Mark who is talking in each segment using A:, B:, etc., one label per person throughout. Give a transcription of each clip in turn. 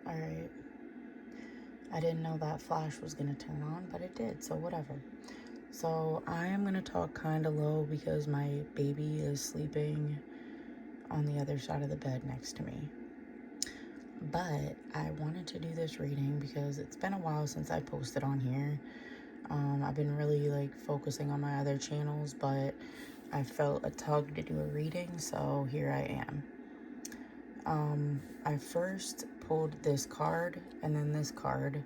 A: Alright. I didn't know that flash was going to turn on, but it did, so whatever. So I am going to talk kind of low because my baby is sleeping on the other side of the bed next to me. But I wanted to do this reading because it's been a while since I posted on here. I've been really focusing on my other channels, but I felt a tug to do a reading, so here I am. I first pulled this card, and then this card,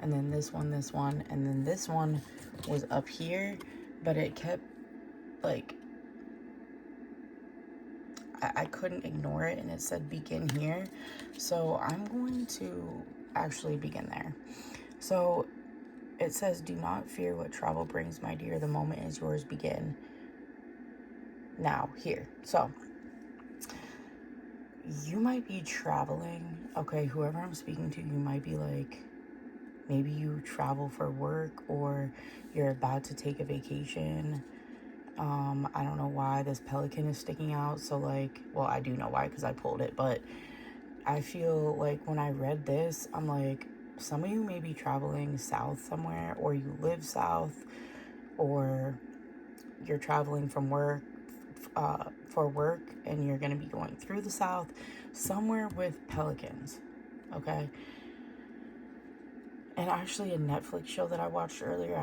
A: and then this one, and then this one was up here, but it kept, I couldn't ignore it, and it said begin here, so I'm going to actually begin there. So it says, do not fear what travel brings, my dear, the moment is yours, begin now, here. So you might be traveling, okay, whoever I'm speaking to, you might be maybe you travel for work, or you're about to take a vacation. I don't know why this pelican is sticking out. So well, I do know why because I pulled it, but I feel like when I read this, I'm like, some of you may be traveling south somewhere, or you live south, or you're traveling from work, for work, and you're going to be going through the south, somewhere with pelicans, okay? And actually a Netflix show that I watched earlier,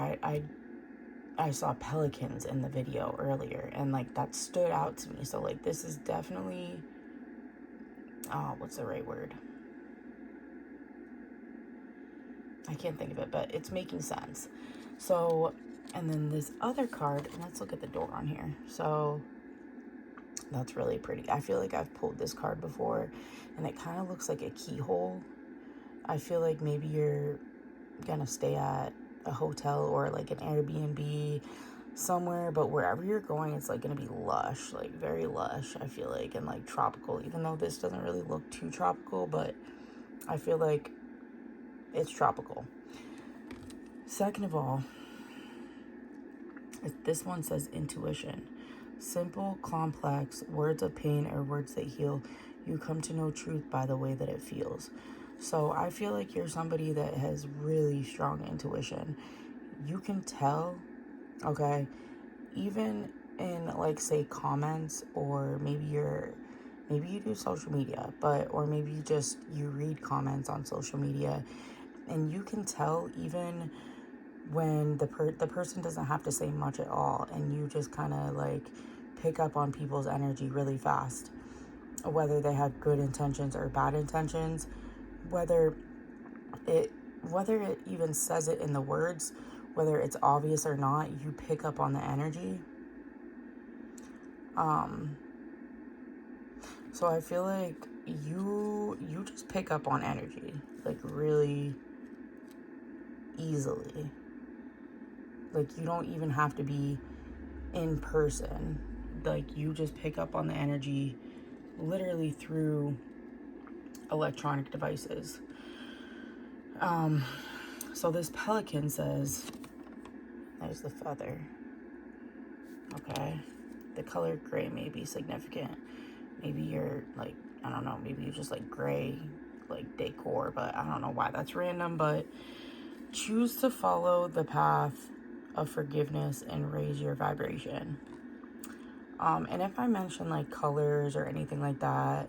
A: I saw pelicans in the video earlier, and that stood out to me. So this is definitely, what's the right word? I can't think of it, but it's making sense. So, and then this other card, and let's look at the door on here. So that's really pretty. I feel like I've pulled this card before, and it kind of looks like a keyhole. I feel like maybe you're gonna stay at a hotel or an Airbnb somewhere, but wherever you're going, it's gonna be lush, very lush, I feel like, and tropical, even though this doesn't really look too tropical, but I feel like it's tropical. Second of all, this one says intuition. Simple, complex, words of pain or words that heal. You come to know truth by the way that it feels. So I feel like you're somebody that has really strong intuition. You can tell, okay, even in say comments, or maybe you do social media, or maybe you read comments on social media, and you can tell even when the person doesn't have to say much at all, and you just kind of pick up on people's energy really fast, whether they have good intentions or bad intentions, whether it even says it in the words, whether it's obvious or not, you pick up on the energy. So I feel like you just pick up on energy really easily. You don't even have to be in person. You just pick up on the energy literally through electronic devices. So this pelican says, there's the feather. Okay. The color gray may be significant. Maybe you're I don't know, maybe you just gray, decor, but I don't know why that's random, but choose to follow the path of forgiveness and raise your vibration. And if I mention colors or anything like that,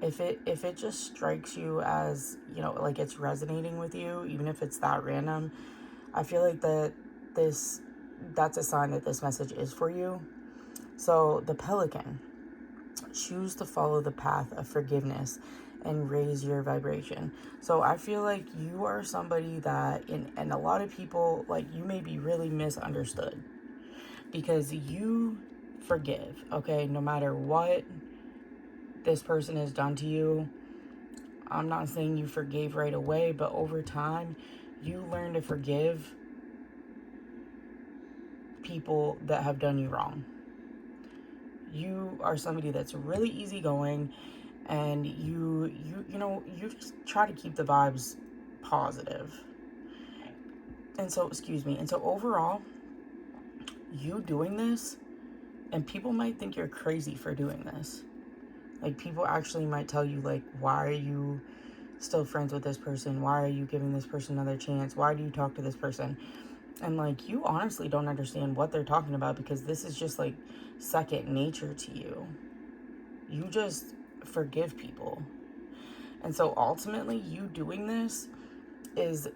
A: if it just strikes you as, it's resonating with you, even if it's that random, I feel like that's a sign that this message is for you. So the pelican, choose to follow the path of forgiveness and raise your vibration. So I feel like you are somebody that, and a lot of people, you may be really misunderstood because you forgive, okay? No matter what this person has done to you. I'm not saying you forgave right away, but over time, you learn to forgive people that have done you wrong. You are somebody that's really easygoing, and you just try to keep the vibes positive. And so, overall, you doing this, and people might think you're crazy for doing this. People actually might tell you, why are you still friends with this person? Why are you giving this person another chance? Why do you talk to this person? And like, you honestly don't understand what they're talking about, because this is just like second nature to you. You just forgive people. And so ultimately, you doing this is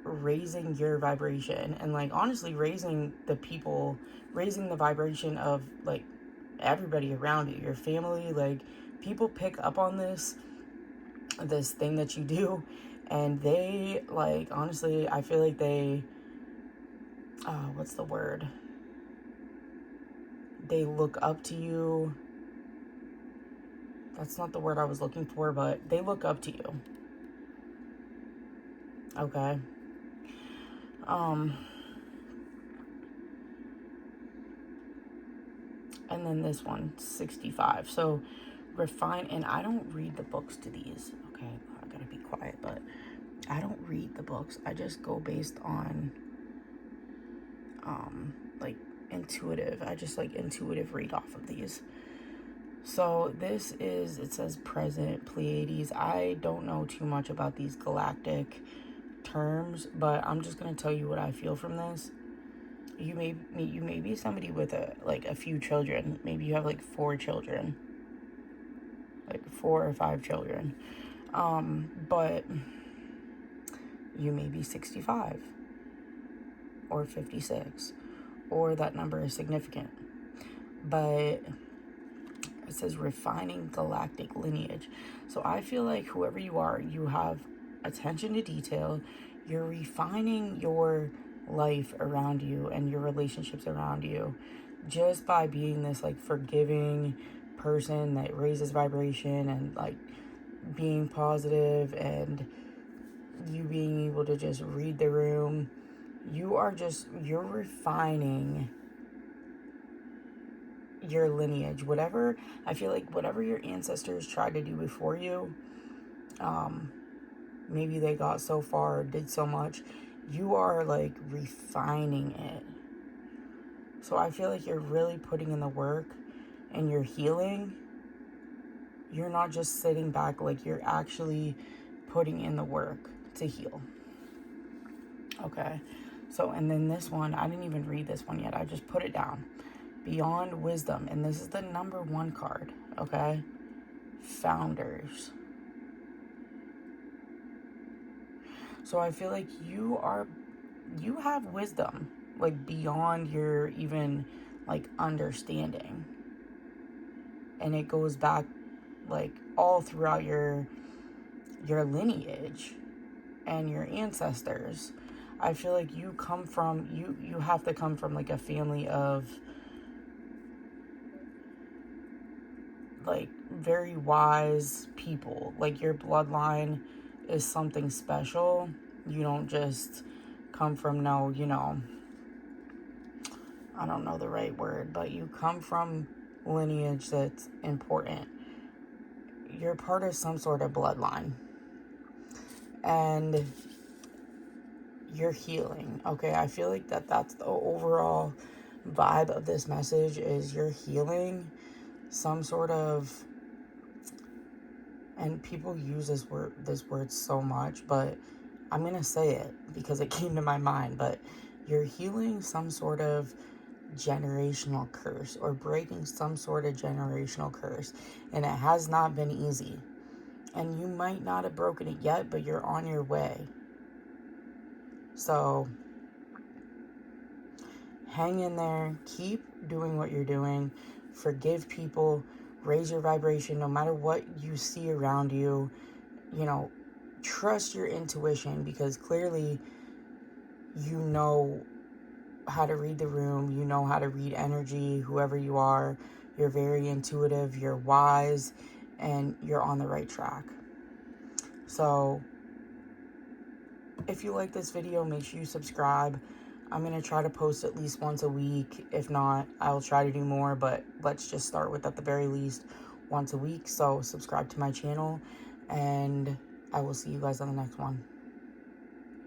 A: raising your vibration, and like, honestly, raising the vibration of like everybody around you, your family. Like, people pick up on this thing that you do, and they, like, honestly, I feel like they, what's the word? They look up to you. That's not the word I was looking for, but they look up to you. Okay. And then this one, 65. So refine, and I don't read the books to these. Okay, I gotta be quiet, but I don't read the books. I just go based on like intuitive. I just like intuitive read off of these. So this is, it says present, Pleiades. I don't know too much about these galactic terms, but I'm just gonna tell you what I feel from this. You may be somebody with a few children. Maybe you have like 4 children, like 4 or 5 children. But you may be 65 or 56, or that number is significant. But it says refining galactic lineage. So I feel like whoever you are, you have attention to detail. You're refining your life around you and your relationships around you just by being this like forgiving person that raises vibration, and like being positive, and you being able to just read the room. You're refining your lineage. Whatever, I feel like whatever your ancestors tried to do before you, maybe they got so far or did so much, you are like refining it. So I feel like you're really putting in the work, and you're healing. You're not just sitting back, like you're actually putting in the work to heal. Okay. So, and then this one, I didn't even read this one yet. I just put it down. Beyond wisdom. And this is the number 1 card. Okay. Founders. So I feel like you have wisdom, like beyond your even like understanding. And it goes back like all throughout your lineage and your ancestors. I feel like you come from, you have to come from like a family of like very wise people. Like your bloodline is something special. You don't just come from I don't know the right word, but you come from lineage that's important. You're part of some sort of bloodline. And you're healing. Okay, I feel like that's the overall vibe of this message, is you're healing some sort of, and people use this word so much, but I'm gonna say it because it came to my mind, but you're healing some sort of generational curse, or breaking some sort of generational curse, and it has not been easy, and you might not have broken it yet, but you're on your way. So hang in there, keep doing what you're doing, forgive people, raise your vibration no matter what you see around you. Trust your intuition, because clearly you know how to read the room, you know how to read energy, whoever you are. You're very intuitive, you're wise, and you're on the right track. So if you like this video, make sure you subscribe. I'm going to try to post at least once a week. If not, I'll try to do more, but let's just start with, at the very least, once a week. So subscribe to my channel, and I will see you guys on the next one.